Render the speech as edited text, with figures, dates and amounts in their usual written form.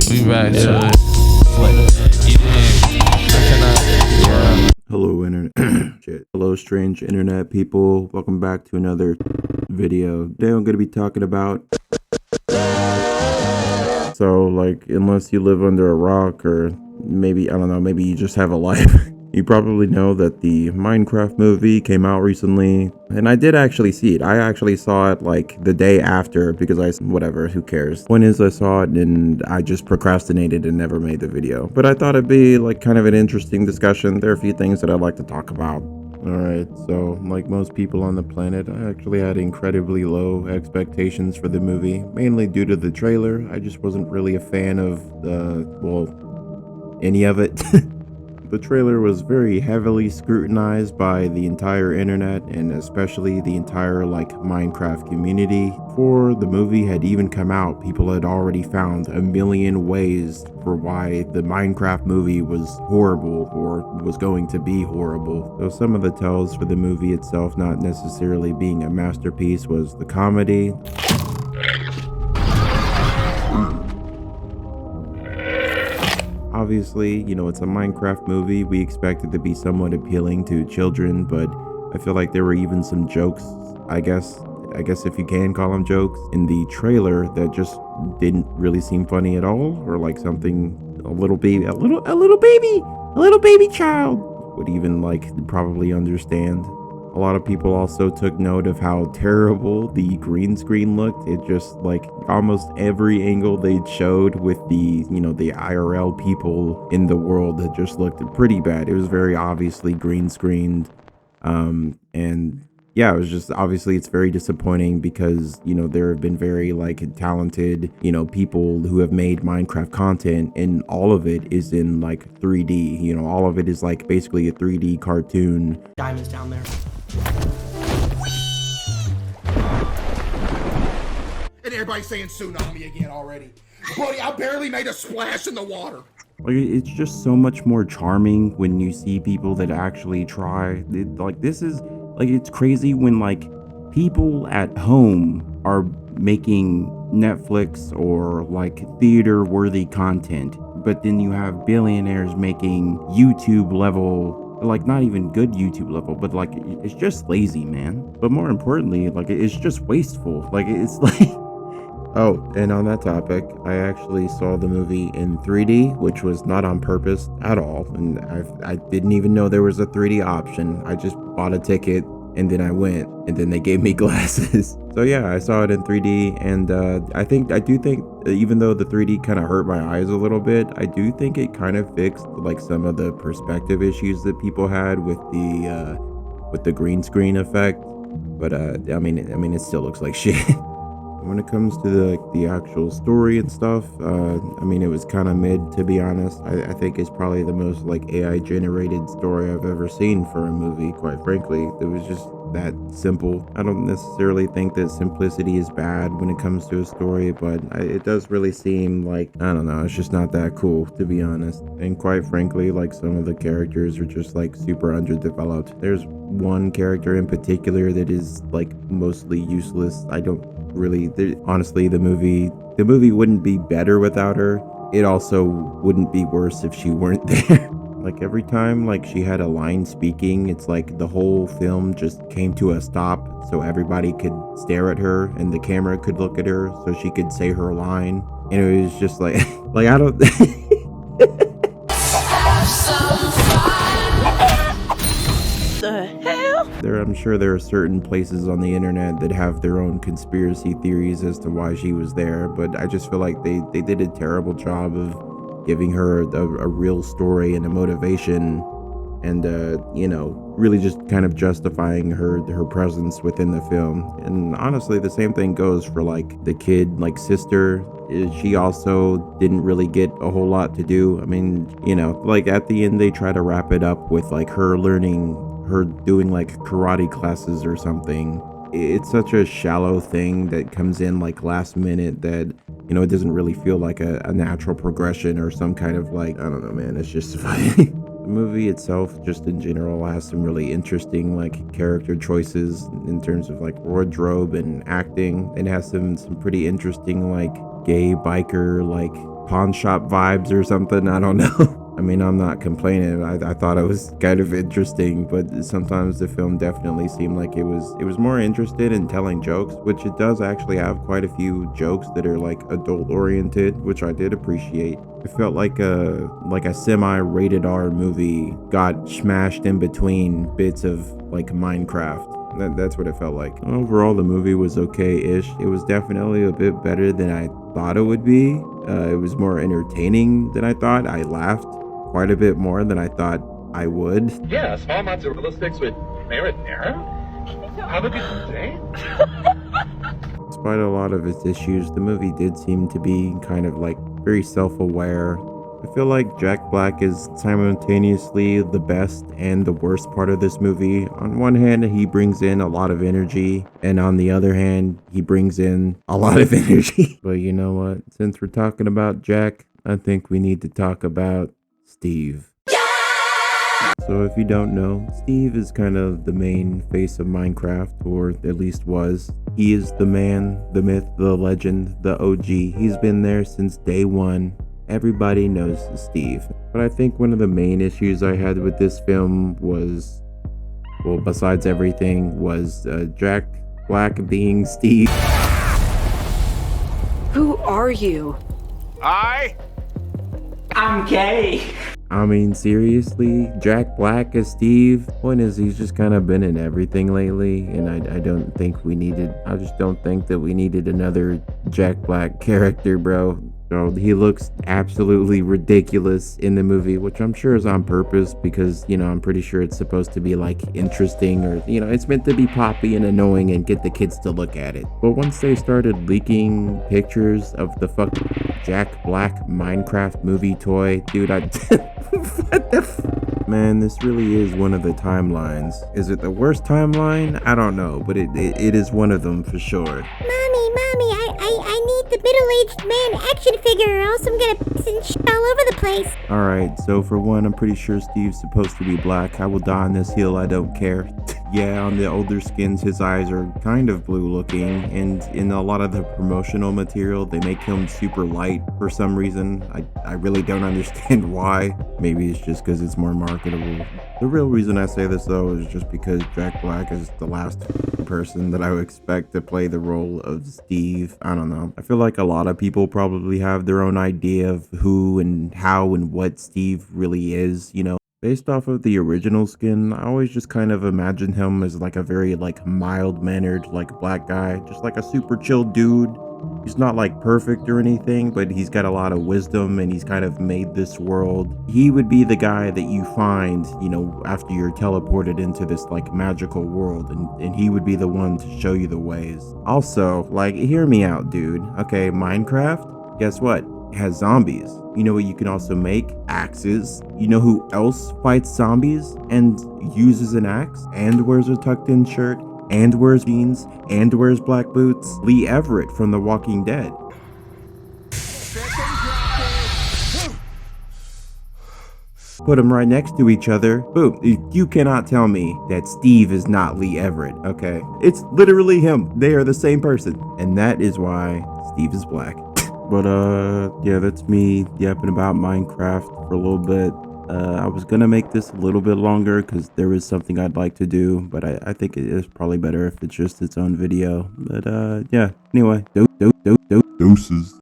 We back to it. Hello, internet. Shit. Hello, strange internet people. Welcome back to another video. Today I'm going to be talking about. So, like, unless you live under a rock or maybe, I don't know, maybe you just have a life. You probably know that the Minecraft movie came out recently, and I did actually see it. I actually saw it like the day after because whatever, who cares? Point is, I saw it and I just procrastinated and never made the video. But I thought it'd be like kind of an interesting discussion. There are a few things that I'd like to talk about. Alright, so like most people on the planet, I actually had incredibly low expectations for the movie, mainly due to the trailer. I just wasn't really a fan of any of it. The trailer was very heavily scrutinized by the entire internet and especially the entire Minecraft community. Before the movie had even come out, people had already found a million ways for why the Minecraft movie was horrible or was going to be horrible. So some of the tells for the movie itself not necessarily being a masterpiece was the comedy. Obviously, you know, it's a Minecraft movie. We expect it to be somewhat appealing to children, but I feel like there were even some jokes, I guess if you can call them jokes, in the trailer that just didn't really seem funny at all, or like something a little baby child would even probably understand. A lot of people also took note of how terrible the green screen looked. It just almost every angle they showed with the IRL people in the world that just looked pretty bad. It was very obviously green screened. And yeah, it was just obviously it's very disappointing because, there have been very talented, people who have made Minecraft content, and all of it is in 3D. All of it is basically a 3D cartoon. Diamonds down there. And everybody's saying tsunami again already. Buddy, I barely made a splash in the water. It's just so much more charming when you see people that actually try. It's crazy when people at home are making Netflix or theater worthy content, but then you have billionaires making YouTube level, not even good YouTube level, but it's just lazy, man. But more importantly, it's just wasteful. Oh, and on that topic, I actually saw the movie in 3D, which was not on purpose at all. And I didn't even know there was a 3D option. I just bought a ticket and then I went, and then they gave me glasses. So yeah, I saw it in 3D, and I do think even though the 3D kind of hurt my eyes a little bit, I do think it kind of fixed some of the perspective issues that people had with the green screen effect. But I mean it still looks like shit. When it comes to the actual story and stuff, it was kind of mid, to be honest. I think it's probably the most AI generated story I've ever seen for a movie, quite frankly. It was just that simple. I don't necessarily think that simplicity is bad when it comes to a story, but it does really seem I don't know, it's just not that cool, to be honest. And quite frankly, some of the characters are just super underdeveloped. There's one character in particular that is mostly useless. I don't really, honestly, the movie wouldn't be better without her. It also wouldn't be worse if she weren't there. Every time she had a line speaking, it's the whole film just came to a stop so everybody could stare at her and the camera could look at her so she could say her line. And it was just I don't I'm sure there are certain places on the internet that have their own conspiracy theories as to why she was there, but I just feel like they did a terrible job of giving her a real story and a motivation, and really just kind of justifying her presence within the film. And honestly, the same thing goes for the kid sister. She also didn't really get a whole lot to do. I mean, at the end they try to wrap it up with her doing karate classes or something. It's such a shallow thing that comes in last minute that it doesn't really feel like a natural progression or some kind of I don't know, man, it's just funny. The movie itself, just in general, has some really interesting character choices in terms of wardrobe and acting. It has some pretty interesting gay biker pawn shop vibes or something. I don't know. I mean, I'm not complaining. I thought it was kind of interesting, but sometimes the film definitely seemed like it was more interested in telling jokes, which it does actually have quite a few jokes that are like adult oriented, which I did appreciate. It felt like a semi-rated R movie got smashed in between bits of like Minecraft. That's what it felt like. Overall, the movie was okay-ish. It was definitely a bit better than I thought it would be. It was more entertaining than I thought. I laughed quite a bit more than I thought I would. Yeah, small mozzarella sticks with marinara? How did you say? Despite a lot of its issues, the movie did seem to be kind of like very self-aware. I feel like Jack Black is simultaneously the best and the worst part of this movie. On one hand, he brings in a lot of energy, and on the other hand, he brings in a lot of energy. But you know what? Since we're talking about Jack, I think we need to talk about Steve. So if you don't know, Steve is kind of the main face of Minecraft, or at least was. He is the man, the myth, the legend, the OG. He's been there since day one. Everybody knows Steve. But I think one of the main issues I had with this film was, well, besides everything, was Jack Black being Steve. Who are you? I'm gay. I mean, seriously, Jack Black as Steve? Point is, he's just kind of been in everything lately, and I just don't think that we needed another Jack Black character, bro. So he looks absolutely ridiculous in the movie, which I'm sure is on purpose because, I'm pretty sure it's supposed to be like interesting or, it's meant to be poppy and annoying and get the kids to look at it. But once they started leaking pictures of the fucking Jack Black Minecraft movie toy, dude, what the man, this really is one of the timelines. Is it the worst timeline? I don't know, but it is one of them for sure. Mommy, I need the middle-aged man action figure, or else I'm gonna piss and shit all over the place. Alright, so for one, I'm pretty sure Steve's supposed to be black. I will die on this hill, I don't care. Yeah, on the older skins, his eyes are kind of blue looking, and in a lot of the promotional material, they make him super light for some reason. I really don't understand why. Maybe it's just because it's more marketable. The real reason I say this though is just because Jack Black is the last person that I would expect to play the role of Steve. I don't know. I feel like a lot of people probably have their own idea of who and how and what Steve really is, Based off of the original skin, I always just kind of imagine him as like a very like mild-mannered like black guy, just like a super chill dude. He's not like perfect or anything, but he's got a lot of wisdom and he's kind of made this world. He would be the guy that you find, after you're teleported into this like magical world, and he would be the one to show you the ways. Also, like, hear me out, dude. Okay, Minecraft, guess what? It has zombies. You know what you can also make? Axes. You know who else fights zombies and uses an axe and wears a tucked in shirt and wears jeans and wears black boots? Lee Everett from The Walking Dead. Put them right next to each other. Boom. You cannot tell me that Steve is not Lee Everett, okay? It's literally him. They are the same person. And that is why Steve is black. But yeah, that's me yapping about Minecraft for a little bit. I was gonna make this a little bit longer because there is something I'd like to do, but I think it is probably better if it's just its own video. But yeah, anyway, deuces.